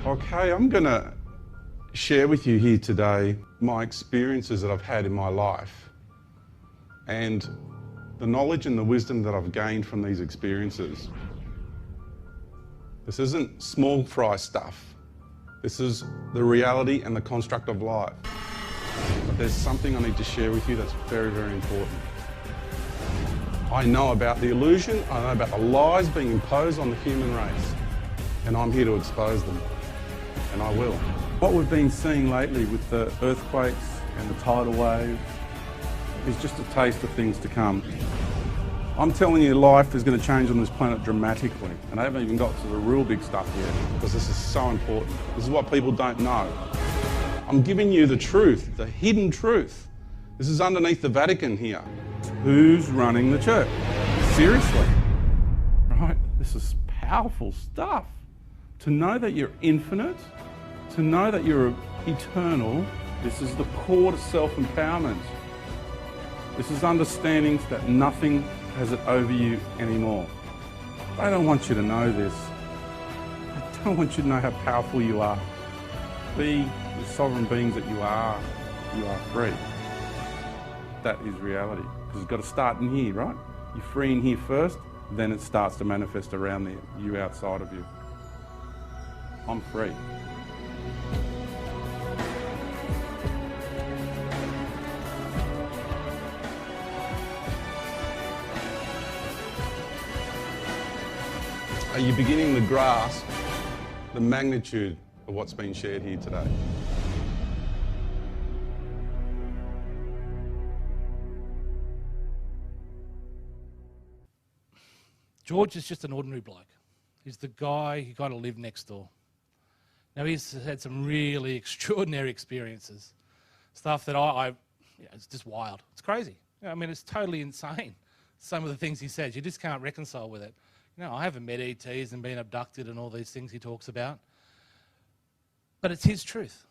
Okay, I'm going to share with you here today my experiences that I've had in my life and the knowledge and the wisdom that I've gained from these experiences. This isn't small fry stuff. This is the reality and the construct of life. But there's something I need to share with you that's very, very important. I know about the illusion, I know about the lies being imposed on the human race, and I'm here to expose them, and I will. What we've been seeing lately with the earthquakes and the tidal wave is just a taste of things to come. I'm telling you, life is going to change on this planet dramatically, and I haven't even got to the real big stuff yet, because this is so important. This is what people don't know. I'm giving you the truth, the hidden truth. This is underneath the Vatican here. Who's running the church? Seriously, right? This is powerful stuff. To know that you're infinite, to know that you're eternal, this is the core to self-empowerment. This is understanding that nothing has it over you anymore. I don't want you to know this. I don't want you to know how powerful you are. Be the sovereign beings that you are. You are free. That is reality. Because it's got to start in here, right? You're free in here first, then it starts to manifest around there, you outside of you. I'm free. Are you beginning to grasp the magnitude of what's been shared here today? George is just an ordinary bloke. He's the guy who kind of lived next door. Now, he's had some really extraordinary experiences. Stuff that it's just wild. It's crazy. I mean, it's totally insane, some of the things he says. You just can't reconcile with it. I haven't met ETs and been abducted and all these things he talks about. But it's his truth.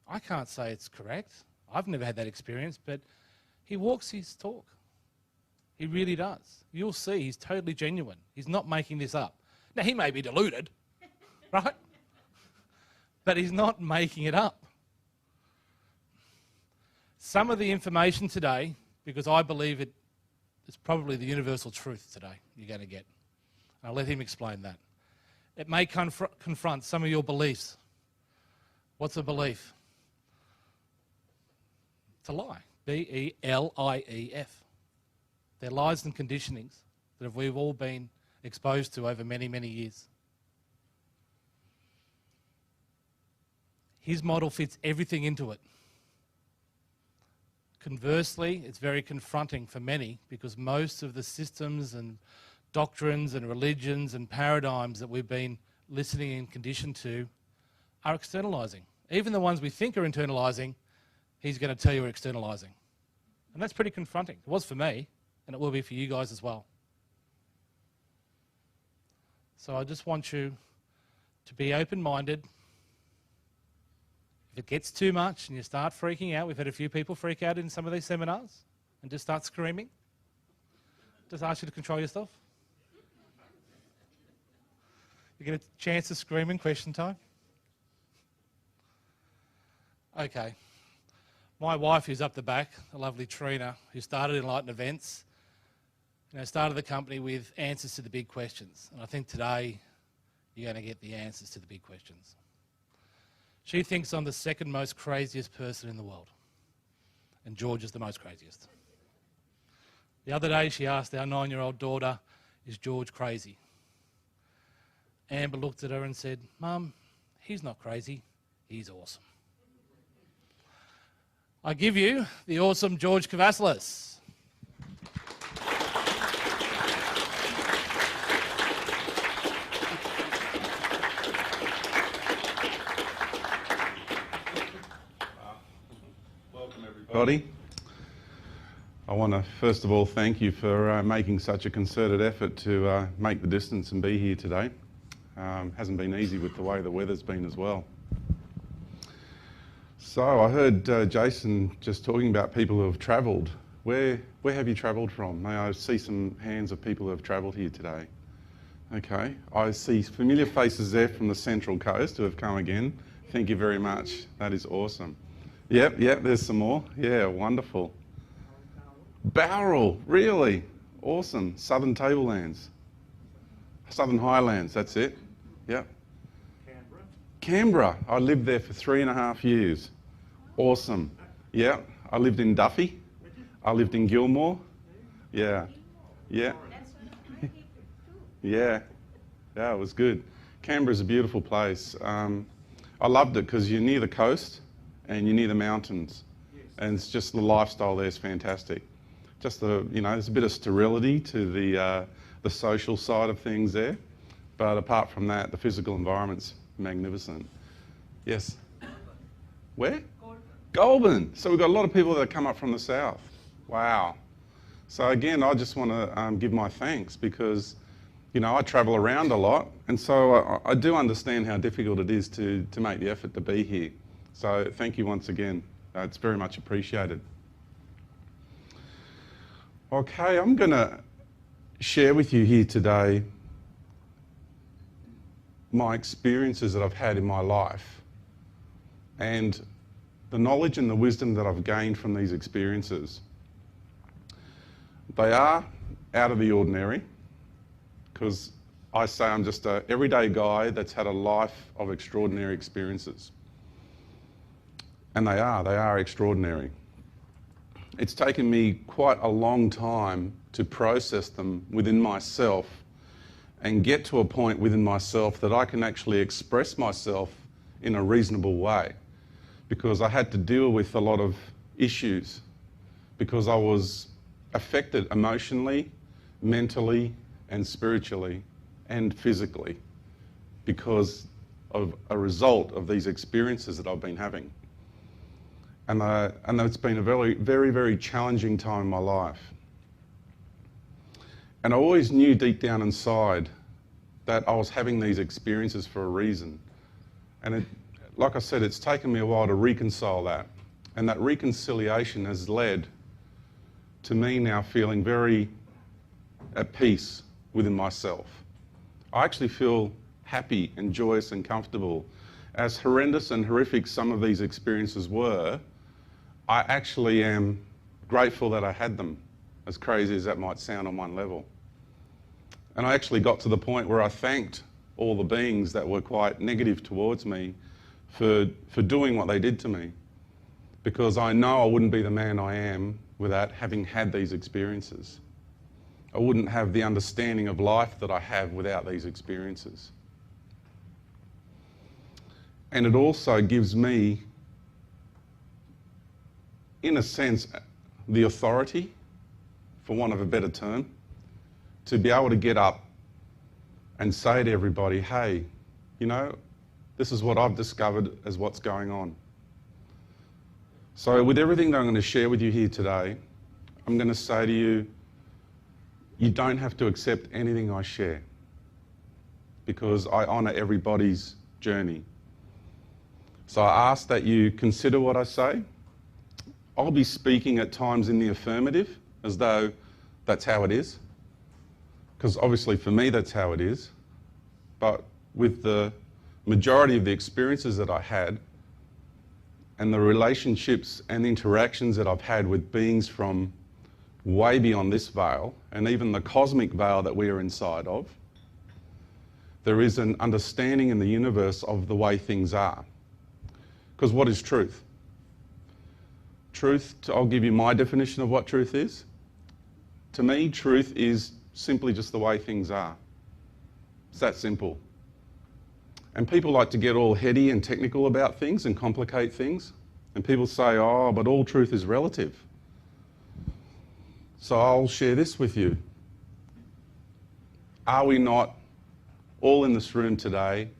I can't say it's correct. I've never had that experience, but he walks his talk. He really does. You'll see he's totally genuine. He's not making this up. Now, he may be deluded, right? But he's not making it up. Some of the information today, because I believe it is probably the universal truth today you're going to get. I'll let him explain that. It may confront some of your beliefs. What's a belief? It's a lie. B-E-L-I-E-F. They're lies and conditionings that we've all been exposed to over many, many years. His model fits everything into it. Conversely, it's very confronting for many because most of the systems and doctrines and religions and paradigms that we've been listening and conditioned to are externalizing. Even the ones we think are internalizing, he's going to tell you are externalizing. And that's pretty confronting. It was for me, and it will be for you guys as well. So I just want you to be open-minded. If it gets too much and you start freaking out, we've had a few people freak out in some of these seminars and just start screaming. Just ask you to control yourself. You get a chance to scream in question time. Okay. My wife, who's up the back, the lovely Trina, who started Enlighten Events, started the company with answers to the big questions. And I think today you're going to get the answers to the big questions. She thinks I'm the second most craziest person in the world. And George is the most craziest. The other day she asked our 9-year-old daughter, is George crazy? Amber looked at her and said, Mum, he's not crazy, he's awesome. I give you the awesome George Kavassilas. Welcome everybody. I want to first of all thank you for making such a concerted effort to make the distance and be here today. Hasn't been easy with the way the weather's been as well. So I heard Jason just talking about people who have travelled. Where have you travelled from? May I see some hands of people who have travelled here today? Okay, I see familiar faces there from the Central Coast who have come again. Thank you very much. That is awesome. Yep, there's some more. Yeah, wonderful. Bowral, really? Awesome. Southern Tablelands. Southern Highlands, that's it. Yep. Canberra. I lived there for 3.5 years. Awesome. Yeah, I lived in Duffy. I lived in Gilmore. Yeah. Yeah, it was good. Canberra's a beautiful place. I loved it because you're near the coast and you're near the mountains, and it's just the lifestyle there is fantastic. Just there's a bit of sterility to the social side of things there, but apart from that, the physical environment's magnificent. Yes. Where? Goulburn. So we've got a lot of people that come up from the south. Wow. So again, I just want to give my thanks because, I travel around a lot, and so I do understand how difficult it is to make the effort to be here. So thank you once again. It's very much appreciated. Okay, I'm going to share with you here today my experiences that I've had in my life and the knowledge and the wisdom that I've gained from these experiences. They are out of the ordinary, because I say I'm just an everyday guy that's had a life of extraordinary experiences. And they are extraordinary. It's taken me quite a long time to process them within myself and get to a point within myself that I can actually express myself in a reasonable way, because I had to deal with a lot of issues, because I was affected emotionally, mentally, and spiritually, and physically, because of a result of these experiences that I've been having. And it's been a very, very, very challenging time in my life. And I always knew deep down inside that I was having these experiences for a reason. And like I said, it's taken me a while to reconcile that. And that reconciliation has led to me now feeling very at peace within myself. I actually feel happy and joyous and comfortable. As horrendous and horrific some of these experiences were, I actually am grateful that I had them, as crazy as that might sound on one level. And I actually got to the point where I thanked all the beings that were quite negative towards me for doing what they did to me, because I know I wouldn't be the man I am without having had these experiences. I wouldn't have the understanding of life that I have without these experiences. And it also gives me, in a sense, the authority, for want of a better term, to be able to get up and say to everybody, hey, this is what I've discovered as what's going on. So with everything that I'm going to share with you here today, I'm going to say to you, you don't have to accept anything I share, because I honour everybody's journey. So I ask that you consider what I say. I'll be speaking at times in the affirmative, as though that's how it is, because obviously for me that's how it is. But with the majority of the experiences that I had and the relationships and interactions that I've had with beings from way beyond this veil, and even the cosmic veil that we are inside of, there is an understanding in the universe of the way things are. Because what is truth? Truth, I'll give you my definition of what truth is. To me, truth is simply just the way things are. It's that simple. And people like to get all heady and technical about things and complicate things. And people say, oh, but all truth is relative. So I'll share this with you. Are we not all in this room today,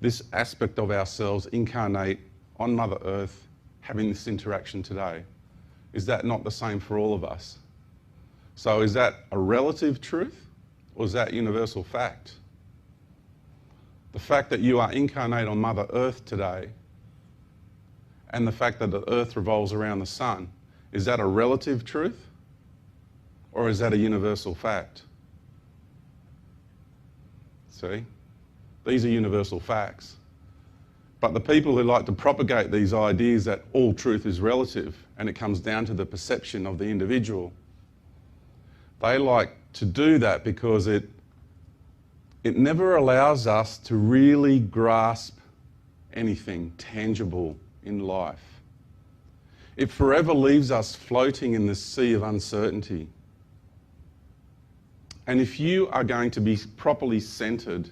this aspect of ourselves incarnate on Mother Earth, having this interaction today? Is that not the same for all of us? So is that a relative truth, or is that universal fact? The fact that you are incarnate on Mother Earth today, and the fact that the Earth revolves around the sun, is that a relative truth, or is that a universal fact? See? These are universal facts. But the people who like to propagate these ideas that all truth is relative and it comes down to the perception of the individual, they like to do that because it never allows us to really grasp anything tangible in life. It forever leaves us floating in this sea of uncertainty. And if you are going to be properly centered,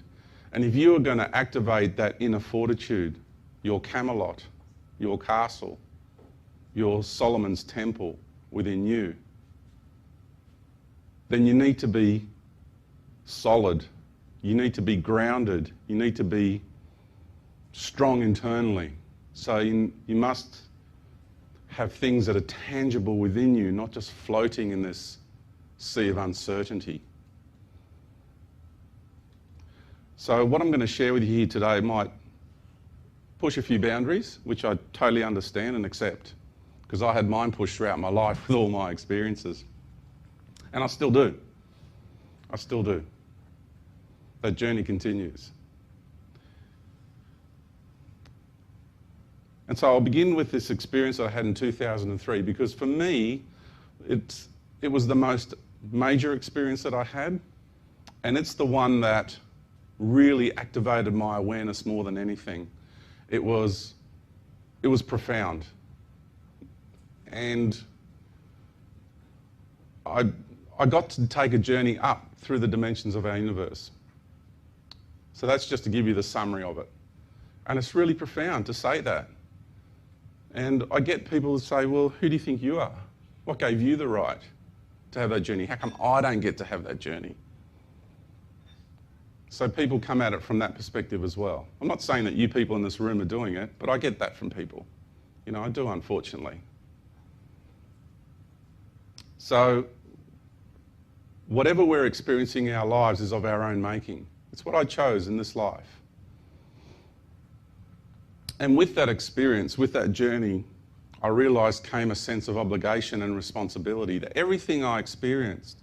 and if you are going to activate that inner fortitude, your Camelot, your castle, your Solomon's temple within you, then you need to be solid. You need to be grounded. You need to be strong internally. So you must have things that are tangible within you, not just floating in this sea of uncertainty. So what I'm going to share with you here today might push a few boundaries, which I totally understand and accept, because I had mine pushed throughout my life with all my experiences. And I still do. I still do. That journey continues. And so I'll begin with this experience that I had in 2003, because for me, it was the most major experience that I had, and it's the one that really activated my awareness more than anything. It was profound. And I got to take a journey up through the dimensions of our universe. So that's just to give you the summary of it. And it's really profound to say that. And I get people who say, well, who do you think you are? What gave you the right to have that journey? How come I don't get to have that journey? So people come at it from that perspective as well. I'm not saying that you people in this room are doing it, but I get that from people. You know, I do, unfortunately. So whatever we're experiencing in our lives is of our own making. It's what I chose in this life. And with that experience, with that journey, I realised came a sense of obligation and responsibility, that everything I experienced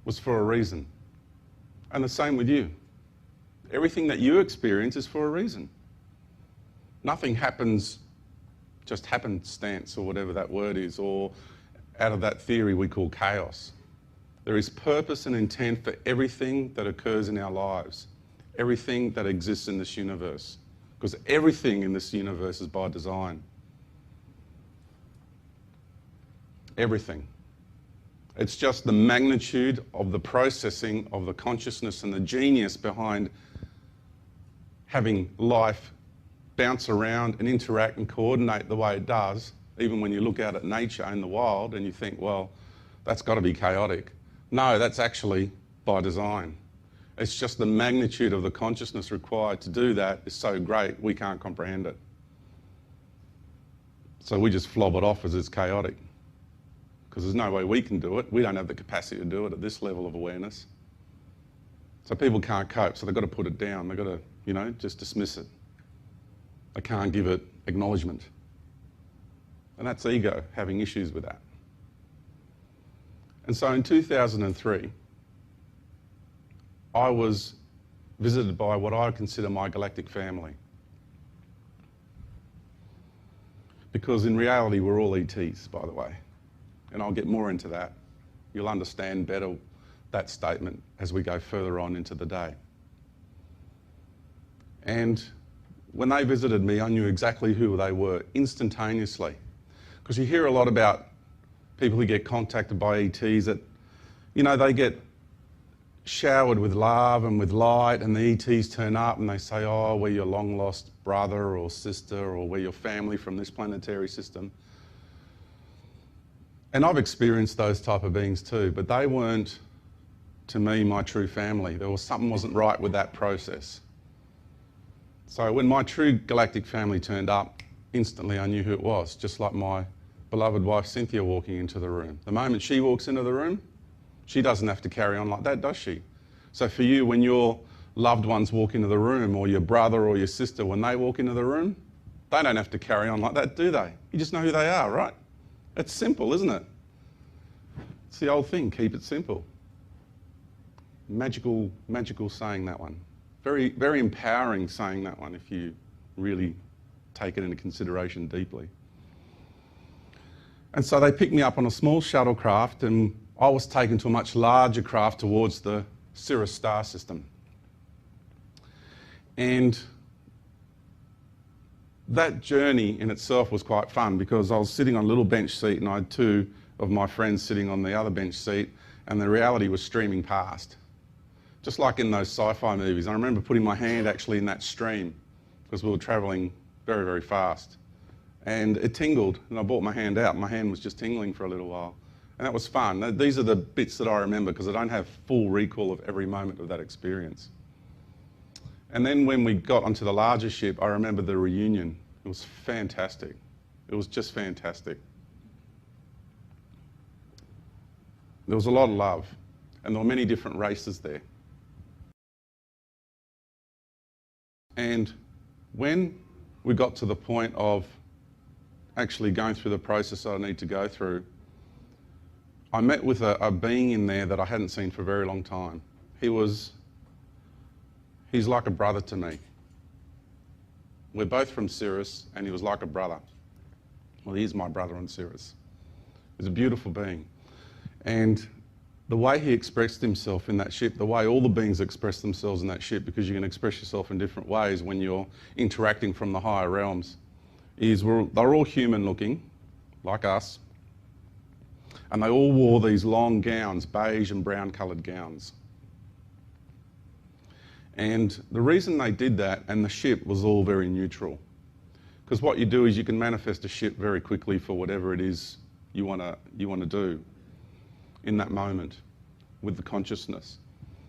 was for a reason. And the same with you. Everything that you experience is for a reason. Nothing happens just happenstance, or whatever that word is, or out of that theory we call chaos. There is purpose and intent for everything that occurs in our lives, everything that exists in this universe, because everything in this universe is by design. Everything. It's just the magnitude of the processing of the consciousness and the genius behind having life bounce around and interact and coordinate the way it does, even when you look out at nature in the wild and you think, well, that's got to be chaotic. No, that's actually by design. It's just the magnitude of the consciousness required to do that is so great we can't comprehend it. So we just flob it off as it's chaotic, because there's no way we can do it. We don't have the capacity to do it at this level of awareness. So people can't cope, so they've got to put it down. They've got to, you know, just dismiss it. They can't give it acknowledgement. And that's ego, having issues with that. And so in 2003, I was visited by what I consider my galactic family. Because in reality, we're all ETs, by the way. And I'll get more into that. You'll understand better that statement as we go further on into the day. And when they visited me, I knew exactly who they were instantaneously. Because you hear a lot about people who get contacted by ETs that, you know, they get showered with love and with light, and the ETs turn up and they say, oh, we're your long lost brother or sister, or we're your family from this planetary system. And I've experienced those type of beings too, but they weren't, to me, my true family. There was something wasn't right with that process. So when my true galactic family turned up, instantly I knew who it was, just like my beloved wife Cynthia walking into the room. The moment she walks into the room, she doesn't have to carry on like that, does she? So for you, when your loved ones walk into the room, or your brother or your sister, when they walk into the room, they don't have to carry on like that, do they? You just know who they are, right? It's simple, isn't it? It's the old thing, keep it simple. magical saying, that one. Very, very empowering saying, that one, if you really take it into consideration deeply. And so they picked me up on a small shuttlecraft, and I was taken to a much larger craft towards the Sirius star system. And that journey in itself was quite fun, because I was sitting on a little bench seat and I had two of my friends sitting on the other bench seat, and the reality was streaming past. Just like in those sci-fi movies. I remember putting my hand actually in that stream, because we were travelling very, very fast. And it tingled, and I brought my hand out, and my hand was just tingling for a little while. And that was fun. These are the bits that I remember, because I don't have full recall of every moment of that experience. And then when we got onto the larger ship, I remember the reunion. It was fantastic. It was just fantastic. There was a lot of love, and there were many different races there. And when we got to the point of actually going through the process that I need to go through, I met with a being in there that I hadn't seen for a very long time. He's like a brother to me. We're both from Sirius, and he was like a brother. Well, he is my brother on Sirius. He's a beautiful being. And the way he expressed himself in that ship, the way all the beings express themselves in that ship, because you can express yourself in different ways when you're interacting from the higher realms, is they're all human looking, like us, and they all wore these long gowns, beige and brown coloured gowns. And the reason they did that, and the ship was all very neutral, because what you do is you can manifest a ship very quickly for whatever it is you want to do in that moment with the consciousness.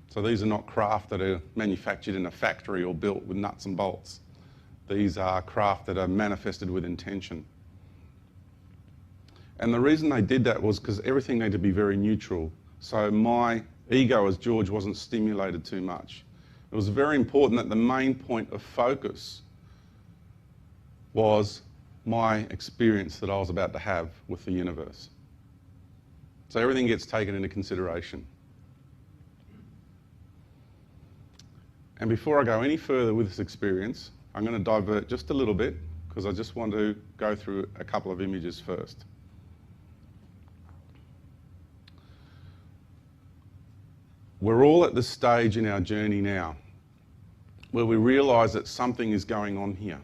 So these are not craft that are manufactured in a factory or built with nuts and bolts. These are craft that are manifested with intention. And the reason they did that was because everything needed to be very neutral. So my ego as George wasn't stimulated too much. It was very important that the main point of focus was my experience that I was about to have with the universe. So everything gets taken into consideration. And before I go any further with this experience, I'm going to divert just a little bit, because I just want to go through a couple of images first. We're all at this stage in our journey now where we realise that something is going on here.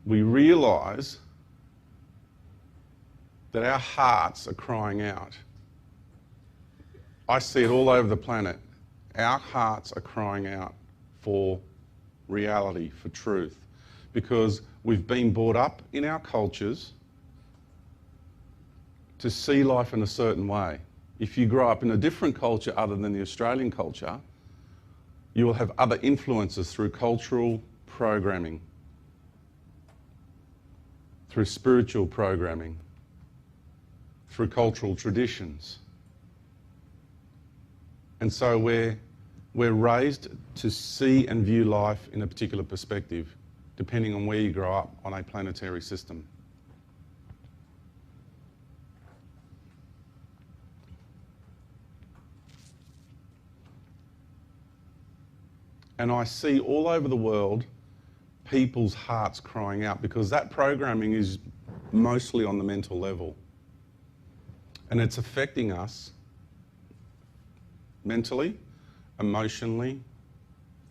We realise that our hearts are crying out. I see it all over the planet. Our hearts are crying out for reality, for truth, because we've been brought up in our cultures to see life in a certain way. If you grow up in a different culture other than the Australian culture, you will have other influences through cultural programming, through spiritual programming, through cultural traditions. And so we're raised to see and view life in a particular perspective, depending on where you grow up on a planetary system. And I see all over the world people's hearts crying out, because that programming is mostly on the mental level. And it's affecting us mentally, emotionally,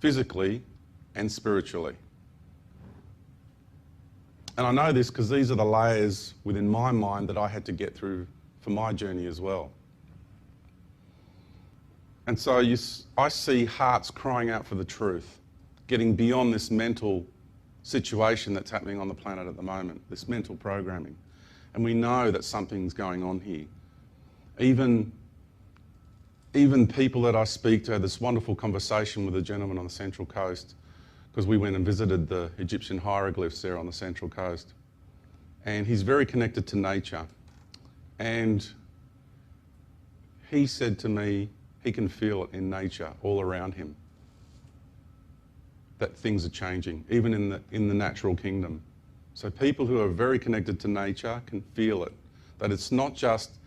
physically, and spiritually. And I know this because these are the layers within my mind that I had to get through for my journey as well. And so I see hearts crying out for the truth, getting beyond this mental situation that's happening on the planet at the moment, this mental programming. And we know that something's going on here. Even people that I speak to, had this wonderful conversation with a gentleman on the Central Coast, because we went and visited the Egyptian hieroglyphs there on the Central Coast. And he's very connected to nature. And he said to me, he can feel it in nature all around him, that things are changing, even in the natural kingdom. So people who are very connected to nature can feel it, that it's not just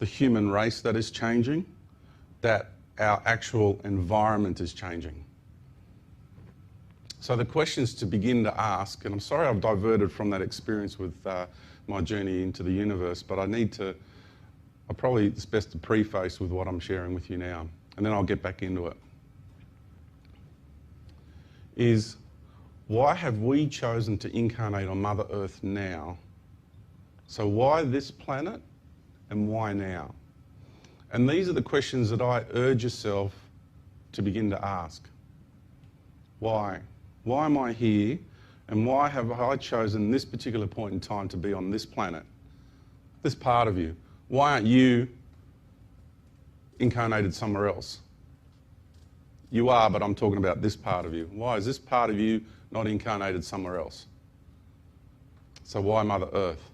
the human race that is changing, that our actual environment is changing. So the questions to begin to ask, and I'm sorry I've diverted from that experience with my journey into the universe, but it's best to preface with what I'm sharing with you now, and then I'll get back into it. Is why have we chosen to incarnate on Mother Earth now? So why this planet and why now? And these are the questions that I urge yourself to begin to ask. Why? Why am I here? And why have I chosen this particular point in time to be on this planet? This part of you. Why aren't you incarnated somewhere else? You are, but I'm talking about this part of you. Why is this part of you not incarnated somewhere else? So why Mother Earth?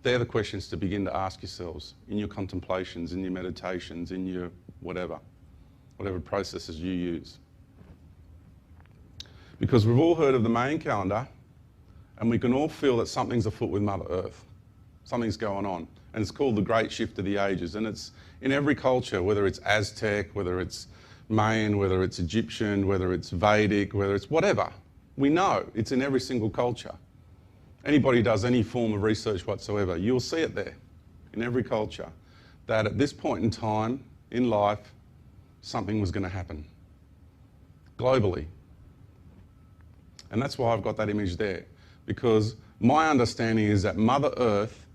They're the questions to begin to ask yourselves in your contemplations, in your meditations, in your whatever processes you use. Because we've all heard of the Mayan calendar, and we can all feel that something's afoot with Mother Earth. Something's going on. And it's called the Great Shift of the Ages. And it's in every culture, whether it's Aztec, whether it's Mayan, whether it's Egyptian, whether it's Vedic, whether it's whatever. We know it's in every single culture. Anybody does any form of research whatsoever, you'll see it there in every culture, that at this point in time in life, something was going to happen globally. And that's why I've got that image there, because my understanding is that Mother Earth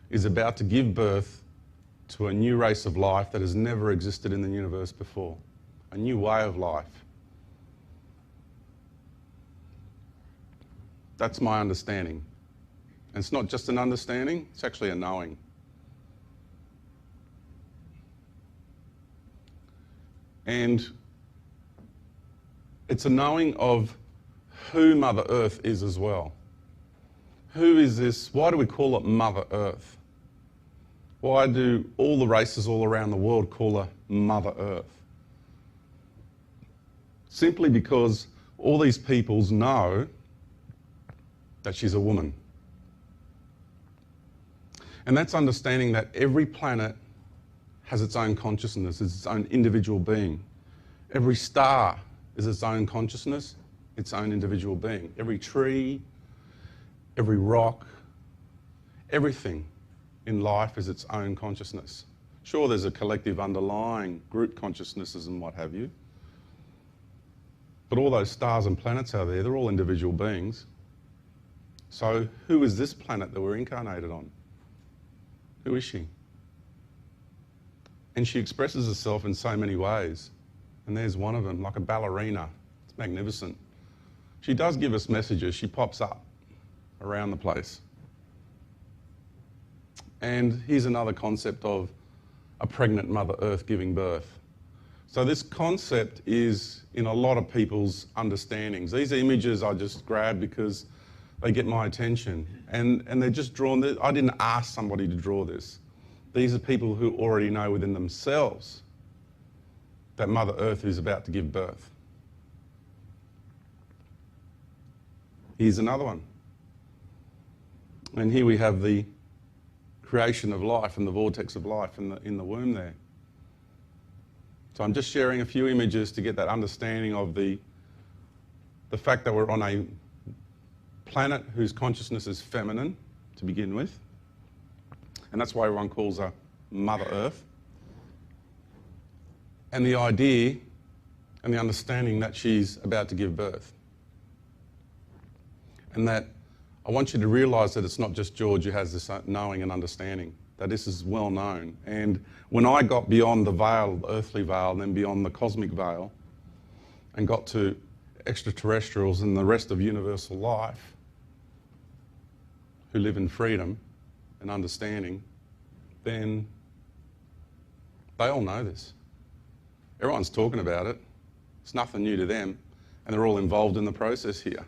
is about to give birth to a new race of life that has never existed in the universe before, a new way of life. That's my understanding. And it's not just an understanding, it's actually a knowing. And it's a knowing of who Mother Earth is as well. Who is this? Why do we call it Mother Earth? Why do all the races all around the world call her Mother Earth? Simply because all these peoples know that she's a woman. And that's understanding that every planet has its own consciousness, its own individual being. Every star is its own consciousness, its own individual being. Every tree, every rock, everything in life is its own consciousness. Sure, there's a collective underlying group consciousnesses and what have you. But all those stars and planets out there, they're all individual beings. So who is this planet that we're incarnated on? Who is she? And she expresses herself in so many ways. And there's one of them, like a ballerina. It's magnificent. She does give us messages. She pops up around the place. And here's another concept of a pregnant Mother Earth giving birth. So this concept is in a lot of people's understandings. These images I just grabbed because they get my attention. And they're just drawn. I didn't ask somebody to draw this. These are people who already know within themselves that Mother Earth is about to give birth. Here's another one. And here we have the creation of life and the vortex of life in the womb there. So I'm just sharing a few images to get that understanding of the fact that we're on a planet whose consciousness is feminine to begin with. And that's why everyone calls her Mother Earth. And the idea and the understanding that she's about to give birth. And that I want you to realise that it's not just George who has this knowing and understanding, that this is well known. And when I got beyond the veil, the earthly veil, and then beyond the cosmic veil, and got to extraterrestrials and the rest of universal life, who live in freedom and understanding, then they all know this. Everyone's talking about it. It's nothing new to them, and they're all involved in the process here.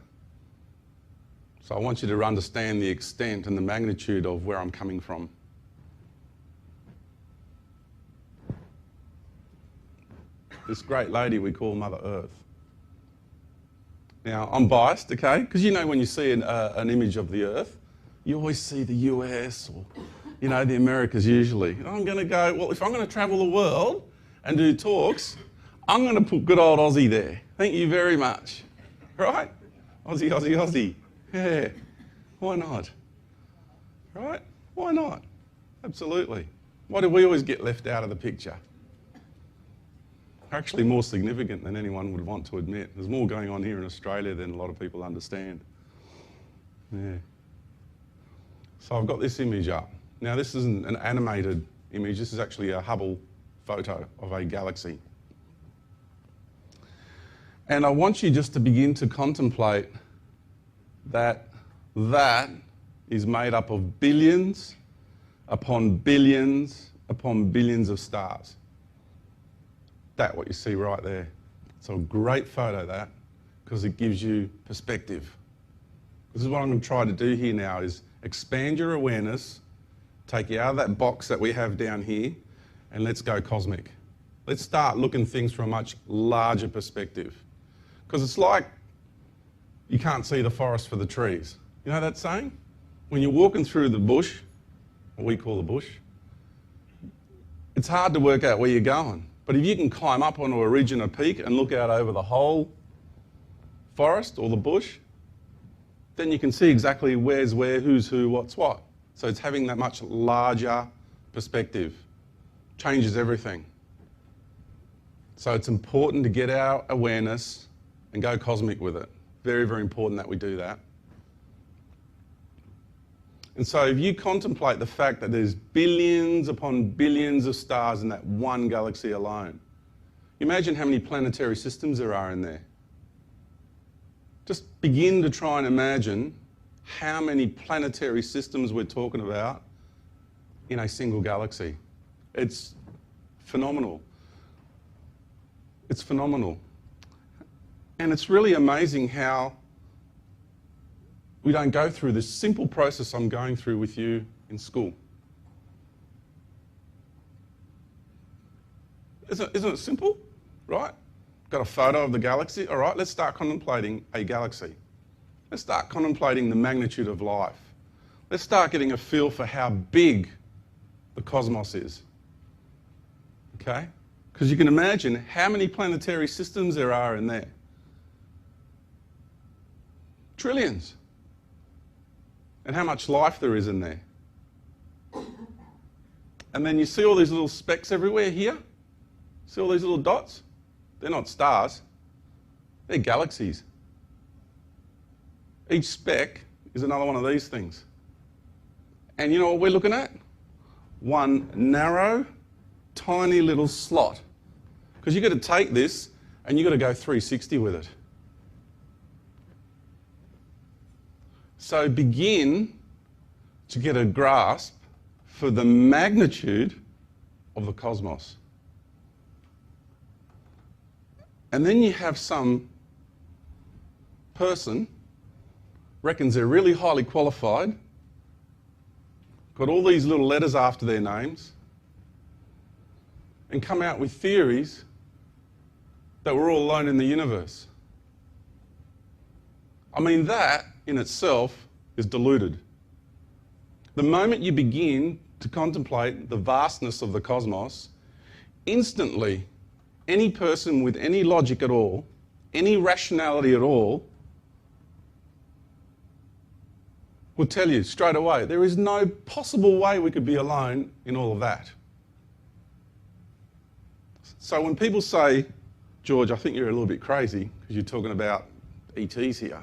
So I want you to understand the extent and the magnitude of where I'm coming from. This great lady we call Mother Earth. Now, I'm biased, okay? Because you know when you see an image of the Earth, you always see the US or You know, the Americas usually. I'm going to go, well, if I'm going to travel the world and do talks, I'm going to put good old Aussie there. Thank you very much. Right? Aussie, Aussie, Aussie. Yeah. Why not? Right? Why not? Absolutely. Why do we always get left out of the picture? Actually more significant than anyone would want to admit. There's more going on here in Australia than a lot of people understand. Yeah. So I've got this image up. Now this isn't an animated image, this is actually a Hubble photo of a galaxy. And I want you just to begin to contemplate that that is made up of billions upon billions upon billions of stars. That's what you see right there. It's a great photo, that, because it gives you perspective. This is what I'm going to try to do here now, is expand your awareness, take you out of that box that we have down here, and let's go cosmic. Let's start looking at things from a much larger perspective. Because it's like you can't see the forest for the trees. You know that saying? When you're walking through the bush, what we call the bush, it's hard to work out where you're going. But if you can climb up onto a ridge and a peak and look out over the whole forest or the bush, then you can see exactly where's where, who's who, what's what. So it's having that much larger perspective. Changes everything. So it's important to get our awareness and go cosmic with it. Very, very important that we do that. And so if you contemplate the fact that there's billions upon billions of stars in that one galaxy alone, imagine how many planetary systems there are in there. Just begin to try and imagine how many planetary systems we're talking about in a single galaxy. It's phenomenal. It's phenomenal. And it's really amazing how we don't go through this simple process I'm going through with you in school. Isn't it simple? Right? Got a photo of the galaxy. All right, let's start contemplating a galaxy. Let's start contemplating the magnitude of life. Let's start getting a feel for how big the cosmos is. Okay? Because you can imagine how many planetary systems there are in there. Trillions. And how much life there is in there. And then you see all these little specks everywhere here? See all these little dots? They're not stars. They're galaxies. Each speck is another one of these things. And you know what we're looking at? One narrow, tiny little slot. Because you've got to take this and you've got to go 360 with it. So begin to get a grasp for the magnitude of the cosmos. And then you have some person, reckons they're really highly qualified, got all these little letters after their names, and come out with theories that we're all alone in the universe. I mean, that in itself is deluded. The moment you begin to contemplate the vastness of the cosmos, instantly, any person with any logic at all, any rationality at all, will tell you straight away, there is no possible way we could be alone in all of that. So when people say, George, I think you're a little bit crazy because you're talking about ETs here.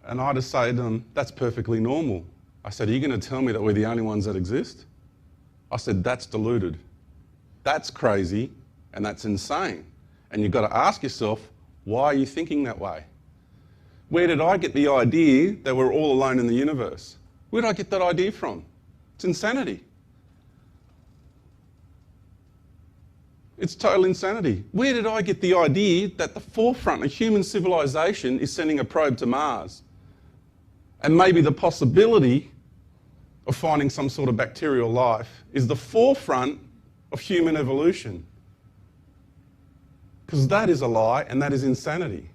And I just say to them, that's perfectly normal. I said, are you going to tell me that we're the only ones that exist? I said, that's deluded. That's crazy and that's insane. And you've got to ask yourself, why are you thinking that way? Where did I get the idea that we're all alone in the universe? Where did I get that idea from? It's insanity. It's total insanity. Where did I get the idea that the forefront of human civilization is sending a probe to Mars? And maybe the possibility of finding some sort of bacterial life is the forefront of human evolution. Because that is a lie and that is insanity.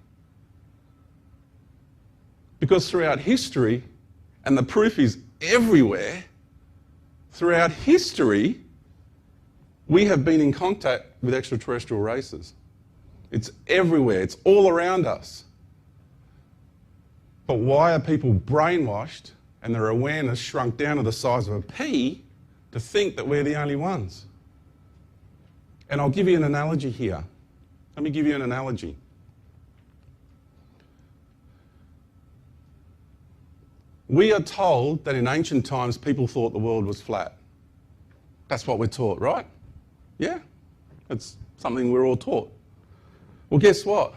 Because throughout history, and the proof is everywhere, throughout history, we have been in contact with extraterrestrial races. It's everywhere. It's all around us. But why are people brainwashed and their awareness shrunk down to the size of a pea to think that we're the only ones? And I'll give you an analogy here. Let me give you an analogy. We are told that in ancient times people thought the world was flat. That's what we're taught, right? Yeah, it's something we're all taught. Well, guess what?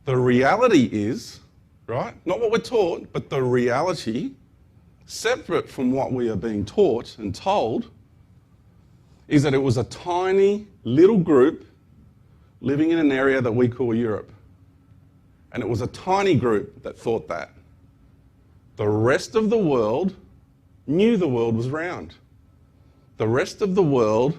The reality is, right, not what we're taught, but the reality, separate from what we are being taught and told, is that it was a tiny little group living in an area that we call Europe. And it was a tiny group that thought that. The rest of the world knew the world was round. The rest of the world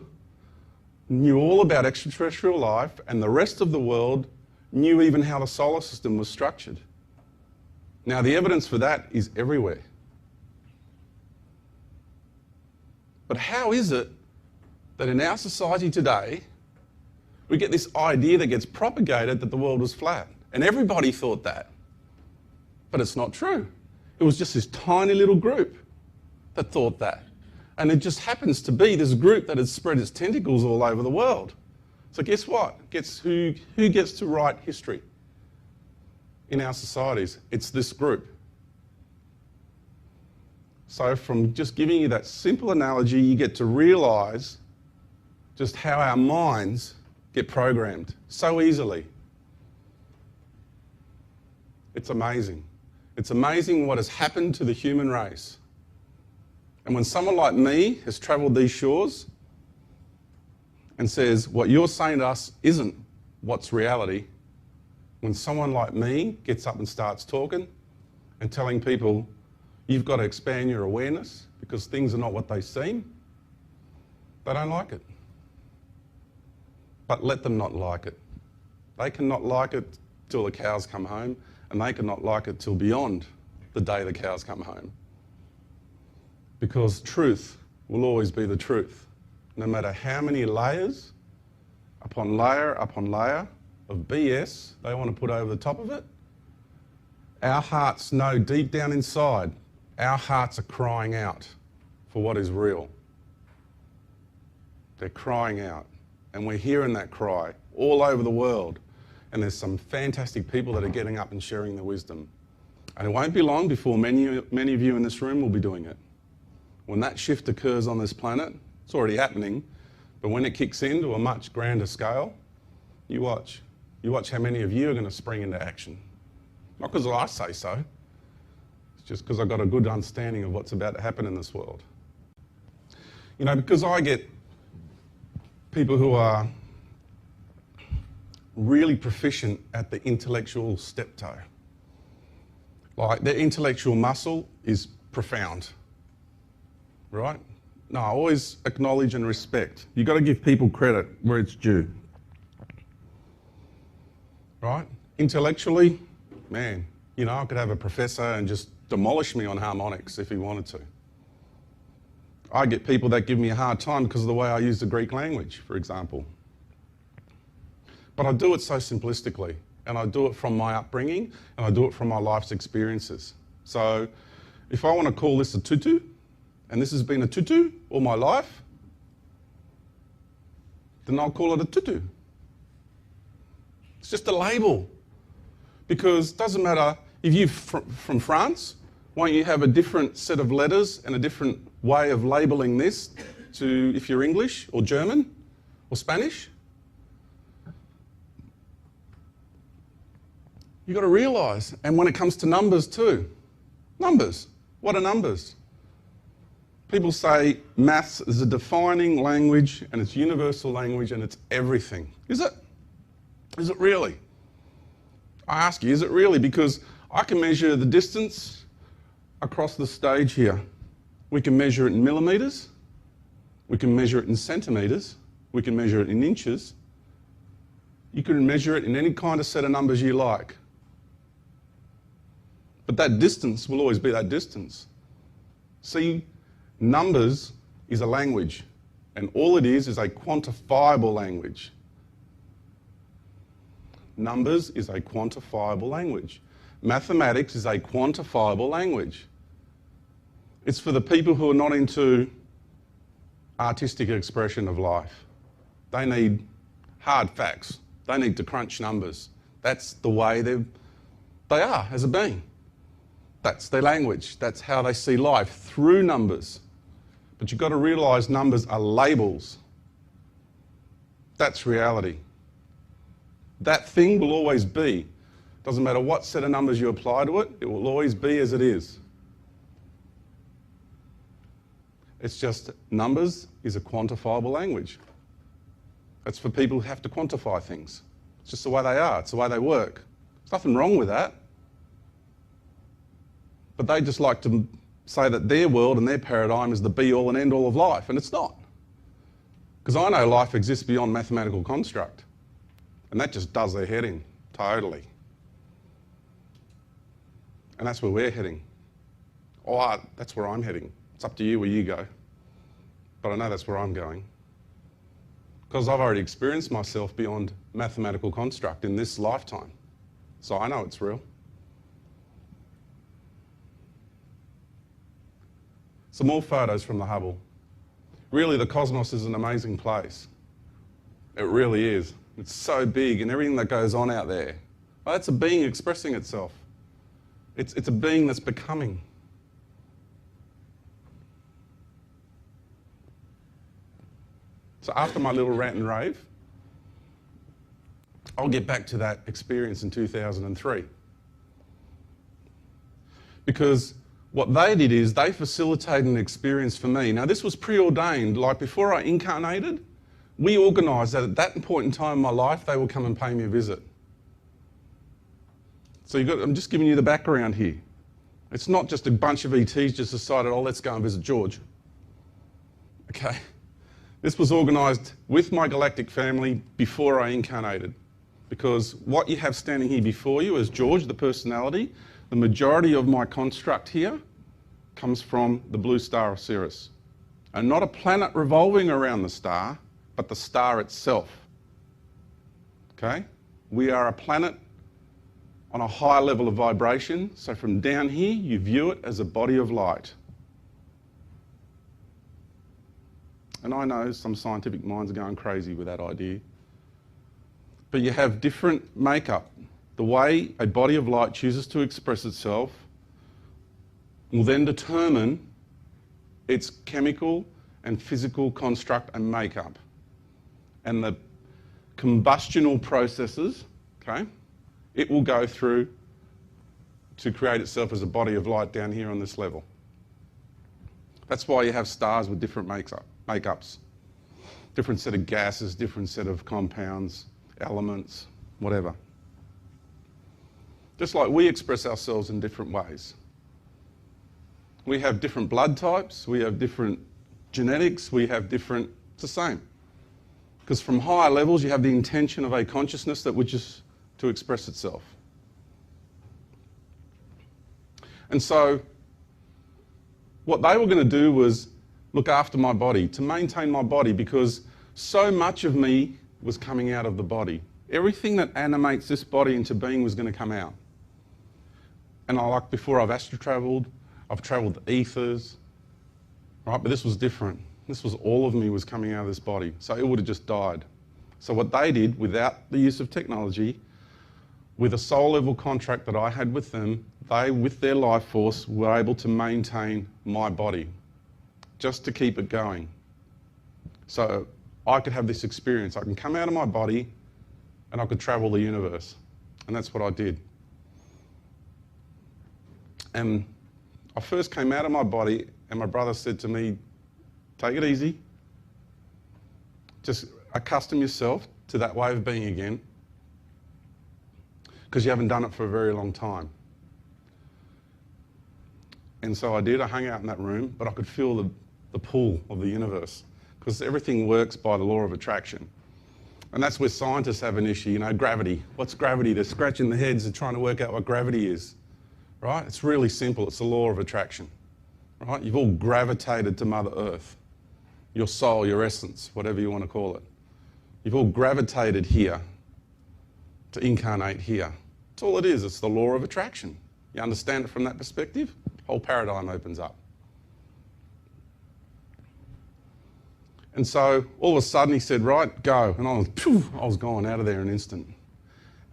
knew all about extraterrestrial life, and the rest of the world knew even how the solar system was structured. Now, the evidence for that is everywhere. But how is it that in our society today, we get this idea that gets propagated that the world was flat? And everybody thought that. But it's not true. It was just this tiny little group that thought that. And it just happens to be this group that has spread its tentacles all over the world. So guess what? Who gets to write history in our societies? It's this group. So from just giving you that simple analogy, you get to realise just how our minds get programmed so easily. It's amazing. It's amazing what has happened to the human race. And when someone like me has travelled these shores and says, what you're saying to us isn't what's reality, when someone like me gets up and starts talking and telling people, you've got to expand your awareness because things are not what they seem, they don't like it. But let them not like it. They cannot like it till the cows come home, and they cannot like it till beyond the day the cows come home. Because truth will always be the truth, no matter how many layers upon layer of BS they want to put over the top of it. Our hearts know deep down inside, our hearts are crying out for what is real. They're crying out, and we're hearing that cry all over the world. And there's some fantastic people that are getting up and sharing their wisdom. And it won't be long before many of you in this room will be doing it. When that shift occurs on this planet, it's already happening, but when it kicks into a much grander scale, you watch. You watch how many of you are going to spring into action. Not because I say so, it's just because I've got a good understanding of what's about to happen in this world. You know, because I get people who are really proficient at the intellectual step-toe. Like, their intellectual muscle is profound, right? No, I always acknowledge and respect. You've got to give people credit where it's due, right? Intellectually, man, you know, I could have a professor and just demolish me on harmonics if he wanted to. I get people that give me a hard time because of the way I use the Greek language, for example. But I do it so simplistically, and I do it from my upbringing, and I do it from my life's experiences. So if I want to call this a tutu, and this has been a tutu all my life, then I'll call it a tutu. It's just a label. Because it doesn't matter if you're from France, won't you have a different set of letters and a different way of labelling this to if you're English or German or Spanish? You've got to realise, and when it comes to numbers too, numbers, what are numbers? People say maths is a defining language and it's universal language and it's everything. Is it? Is it really? I ask you, is it really? Because I can measure the distance across the stage here. We can measure it in millimetres, we can measure it in centimetres, we can measure it in inches. You can measure it in any kind of set of numbers you like. But that distance will always be that distance. See, Numbers is a language, and all it is a quantifiable language. Numbers is a quantifiable language. Mathematics is a quantifiable language. It's for the people who are not into artistic expression of life. They need hard facts. They need to crunch numbers. That's the way they are as a being. That's their language. That's how they see life, through numbers. But you've got to realise numbers are labels. That's reality. That thing will always be. Doesn't matter what set of numbers you apply to it, it will always be as it is. It's just numbers is a quantifiable language. It's for people who have to quantify things. It's just the way they are. It's the way they work. There's nothing wrong with that. But they just like to say that their world and their paradigm is the be-all and end-all of life, and it's not. Because I know life exists beyond mathematical construct, and that just does their head in, totally. And that's where we're heading. That's where I'm heading. It's up to you where you go. But I know that's where I'm going. Because I've already experienced myself beyond mathematical construct in this lifetime. So I know it's real. Some more photos from the Hubble. Really, the cosmos is an amazing place. It really is. It's so big, and everything that goes on out there. Well, that's a being expressing itself. It's a being that's becoming. So after my little rant and rave, I'll get back to that experience in 2003. Because what they did is they facilitated an experience for me. Now, this was preordained. Like, before I incarnated, we organised that at that point in time in my life, they will come and pay me a visit. So I'm just giving you the background here. It's not just a bunch of ETs just decided, oh, let's go and visit George. Okay? This was organised with my galactic family before I incarnated. Because what you have standing here before you is George, the personality. The majority of my construct here comes from the blue star of Sirius. And not a planet revolving around the star, but the star itself. Okay? We are a planet on a higher level of vibration. So from down here, you view it as a body of light. And I know some scientific minds are going crazy with that idea. But you have different makeup. The way a body of light chooses to express itself will then determine its chemical and physical construct and makeup. And the combustional processes, okay, it will go through to create itself as a body of light down here on this level. That's why you have stars with different makeups. Different set of gases, different set of compounds, elements, whatever. Just like we express ourselves in different ways. We have different blood types, we have different genetics, we have different... It's the same. Because from higher levels you have the intention of a consciousness that wishes to express itself. And so what they were going to do was look after my body, to maintain my body, because so much of me was coming out of the body. Everything that animates this body into being was going to come out. And like before, I've astro-travelled, I've travelled the ethers, right? But this was different. This was all of me was coming out of this body. So it would have just died. So what they did, without the use of technology, with a soul level contract that I had with them, they, with their life force, were able to maintain my body, just to keep it going. So I could have this experience. I can come out of my body and I could travel the universe. And that's what I did. And I first came out of my body and my brother said to me, take it easy. Just accustom yourself to that way of being again, because you haven't done it for a very long time. And so I did. I hung out in that room, but I could feel the pull of the universe, because everything works by the law of attraction. And that's where scientists have an issue, you know, gravity. What's gravity? They're scratching their heads and trying to work out what gravity is, right? It's really simple. It's the law of attraction, right? You've all gravitated to Mother Earth, your soul, your essence, whatever you want to call it. You've all gravitated here to incarnate here. That's all it is. It's the law of attraction. You understand it from that perspective? Whole paradigm opens up. And so all of a sudden he said, right, go. And I was gone out of there in an instant.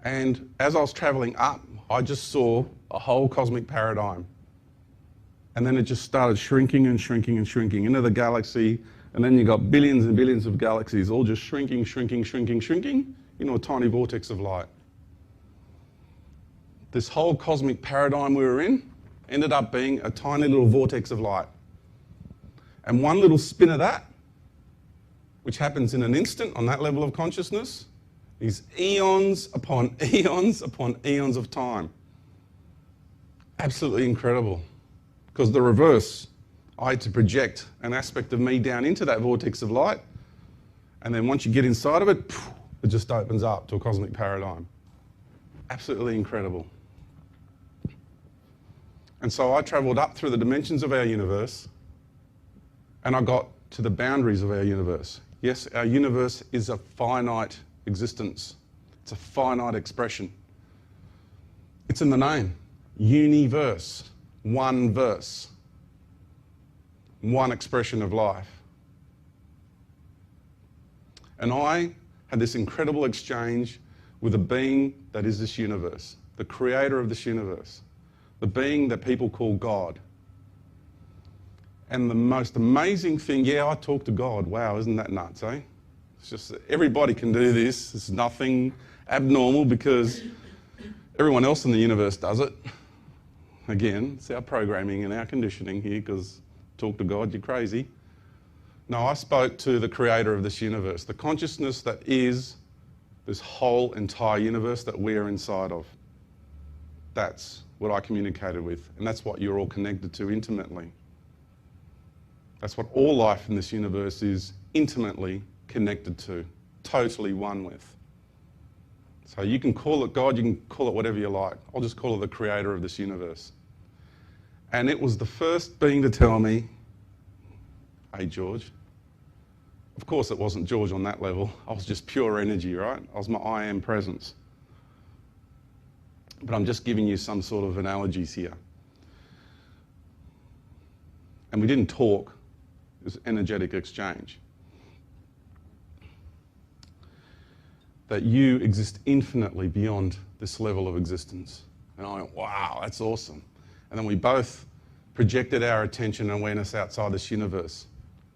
And as I was travelling up, I just saw a whole cosmic paradigm. And then it just started shrinking and shrinking and shrinking into the galaxy. And then you got billions and billions of galaxies all just shrinking, shrinking, shrinking, shrinking into a tiny vortex of light. This whole cosmic paradigm we were in ended up being a tiny little vortex of light. And one little spin of that, which happens in an instant on that level of consciousness, is eons upon eons upon eons of time. Absolutely incredible. Because the reverse, I had to project an aspect of me down into that vortex of light, and then once you get inside of it, it just opens up to a cosmic paradigm. Absolutely incredible. And so I travelled up through the dimensions of our universe, and I got to the boundaries of our universe. Yes, our universe is a finite existence. It's a finite expression. It's in the name. Universe. One verse. One expression of life. And I had this incredible exchange with a being that is this universe, the creator of this universe, the being that people call God. And the most amazing thing, yeah, I talk to God. Wow, isn't that nuts, eh? It's just that everybody can do this. It's nothing abnormal because everyone else in the universe does it. Again, it's our programming and our conditioning here, because talk to God, you're crazy. No, I spoke to the creator of this universe, the consciousness that is this whole entire universe that we are inside of. That's what I communicated with, and that's what you're all connected to intimately. That's what all life in this universe is intimately connected to, totally one with. So you can call it God, you can call it whatever you like. I'll just call it the creator of this universe. And it was the first being to tell me, hey, George. Of course it wasn't George on that level. I was just pure energy, right? I was my I am presence. But I'm just giving you some sort of analogies here. And we didn't talk. It was energetic exchange. That you exist infinitely beyond this level of existence. And I went, wow, that's awesome. And then we both projected our attention and awareness outside this universe.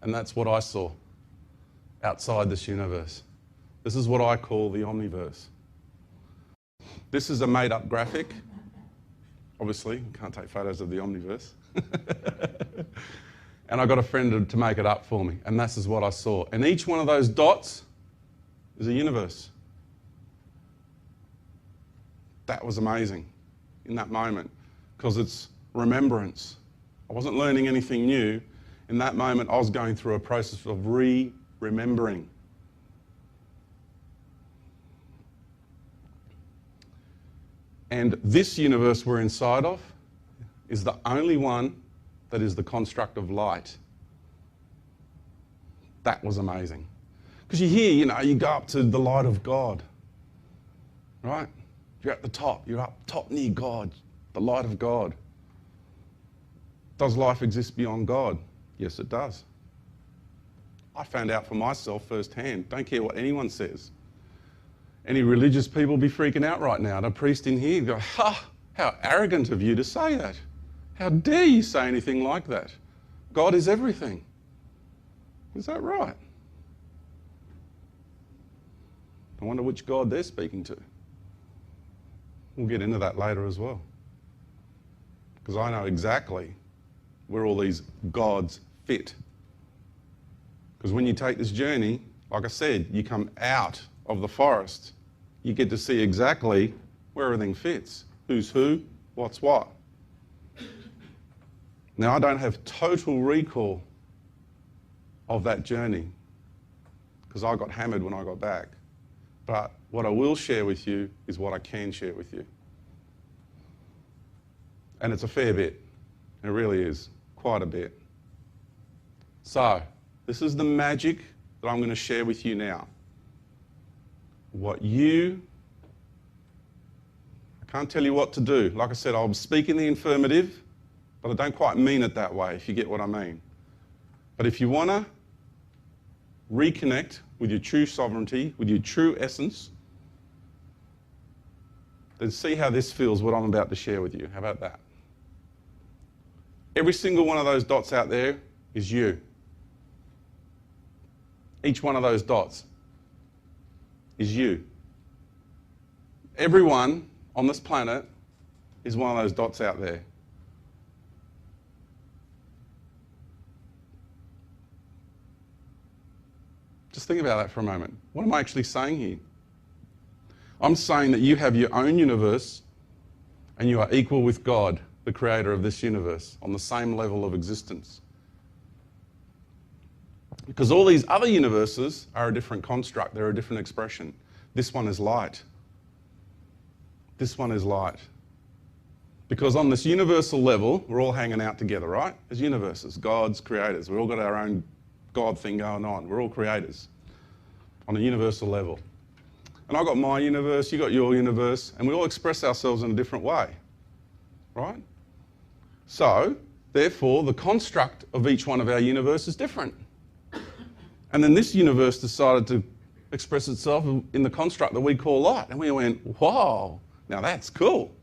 And that's what I saw outside this universe. This is what I call the omniverse. This is a made-up graphic. Obviously, you can't take photos of the omniverse. And I got a friend to make it up for me. And this is what I saw. And each one of those dots is a universe. That was amazing in that moment, because it's remembrance. I wasn't learning anything new. In that moment, I was going through a process of remembering. And this universe we're inside of is the only one that is the construct of light. That was amazing. Because you hear, you go up to the light of God, right? You're at the top. You're up top near God, the light of God. Does life exist beyond God? Yes, it does. I found out for myself firsthand. Don't care what anyone says. Any religious people be freaking out right now. And a priest in here go, ha, how arrogant of you to say that. How dare you say anything like that? God is everything. Is that right? I wonder which God they're speaking to. We'll get into that later as well. Because I know exactly where all these gods fit. Because when you take this journey, like I said, you come out of the forest, you get to see exactly where everything fits. Who's who, what's what. Now, I don't have total recall of that journey, because I got hammered when I got back. But what I will share with you is what I can share with you. And it's a fair bit. It really is. quite a bit. So, this is the magic that I'm going to share with you now. I can't tell you what to do. Like I said, I'll speak in the affirmative, but I don't quite mean it that way, if you get what I mean. But if you want to reconnect with your true sovereignty, with your true essence, then see how this feels, what I'm about to share with you. How about that? Every single one of those dots out there is you. Each one of those dots is you. Everyone on this planet is one of those dots out there. Just think about that for a moment. What am I actually saying here? I'm saying that you have your own universe and you are equal with God, the creator of this universe, on the same level of existence. Because all these other universes are a different construct, they're a different expression. This one is light. This one is light. Because on this universal level, we're all hanging out together, right? As universes, gods, creators. We've all got our own God thing going on. We're all creators on a universal level. And I've got my universe, you got your universe, and we all express ourselves in a different way, right? So, therefore, the construct of each one of our universe is different. And then this universe decided to express itself in the construct that we call light. And we went, wow, now that's cool.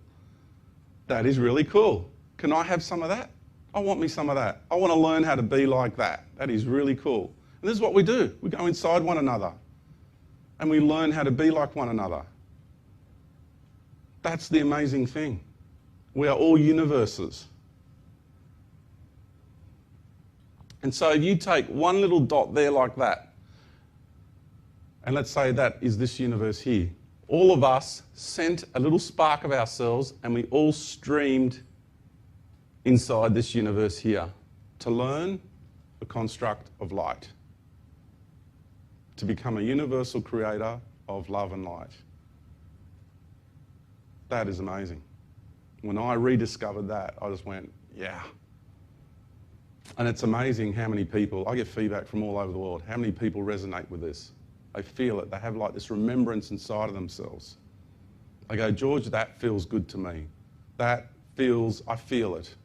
That is really cool. Can I have some of that? I want me some of that. I want to learn how to be like that. That is really cool. And this is what we do. We go inside one another and we learn how to be like one another. That's the amazing thing. We are all universes. And so if you take one little dot there like that, and let's say that is this universe here, all of us sent a little spark of ourselves and we all streamed inside this universe here to learn the construct of light, to become a universal creator of love and light. That is amazing. When I rediscovered that, I just went, yeah. And it's amazing how many people, I get feedback from all over the world, how many people resonate with this. They feel it. They have like this remembrance inside of themselves. They go, George, that feels good to me. That feels, I feel it.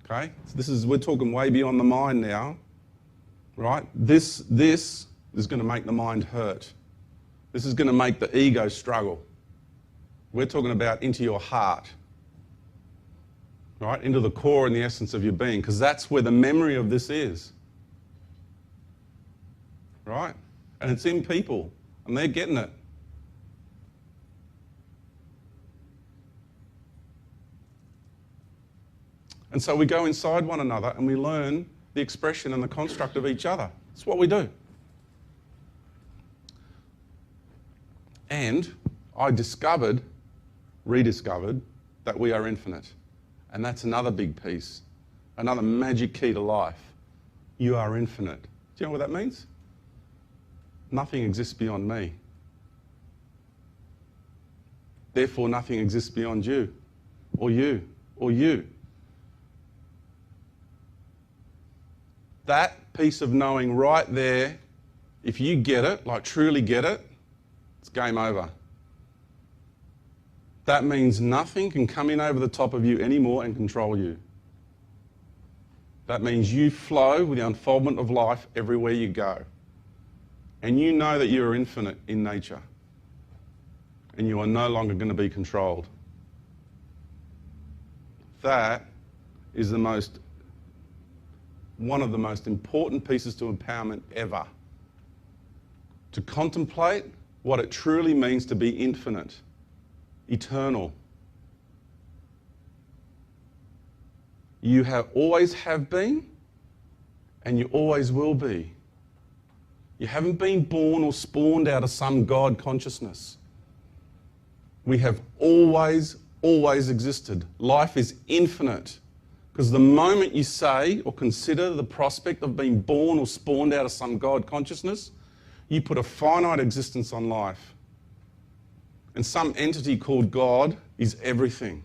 Okay? So we're talking way beyond the mind now, right? This is going to make the mind hurt. This is going to make the ego struggle. We're talking about into your heart, right? Into the core and the essence of your being, because that's where the memory of this is, right? And it's in people, and they're getting it. And so we go inside one another and we learn the expression and the construct of each other. That's what we do. And I rediscovered that we are infinite. And that's another big piece, another magic key to life. You are infinite. Do you know what that means? Nothing exists beyond me. Therefore, nothing exists beyond you, or you, or you. That piece of knowing right there, if you get it, like truly get it, it's game over. That means nothing can come in over the top of you anymore and control you. That means you flow with the unfoldment of life everywhere you go. And you know that you are infinite in nature. And you are no longer going to be controlled. That is one of the most important pieces to empowerment ever. To contemplate what it truly means to be infinite, eternal. You always have been, and you always will be. You haven't been born or spawned out of some God consciousness. We have always existed. Life is infinite. Because the moment you say or consider the prospect of being born or spawned out of some God consciousness, you put a finite existence on life. And some entity called God is everything.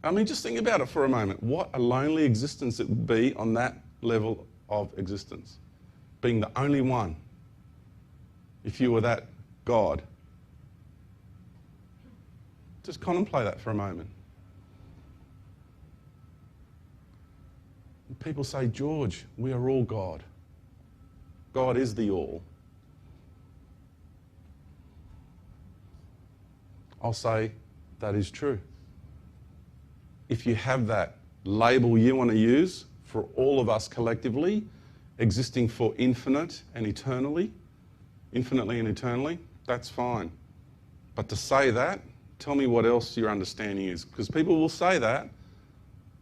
I mean, just think about it for a moment. What a lonely existence it would be on that level of existence. Being the only one. If you were that God. Just contemplate that for a moment. People say, George, we are all God. God is the all. I'll say, that is true. If you have that label you want to use for all of us collectively, existing for infinitely and eternally, that's fine. But to say that, tell me what else your understanding is. Because people will say that,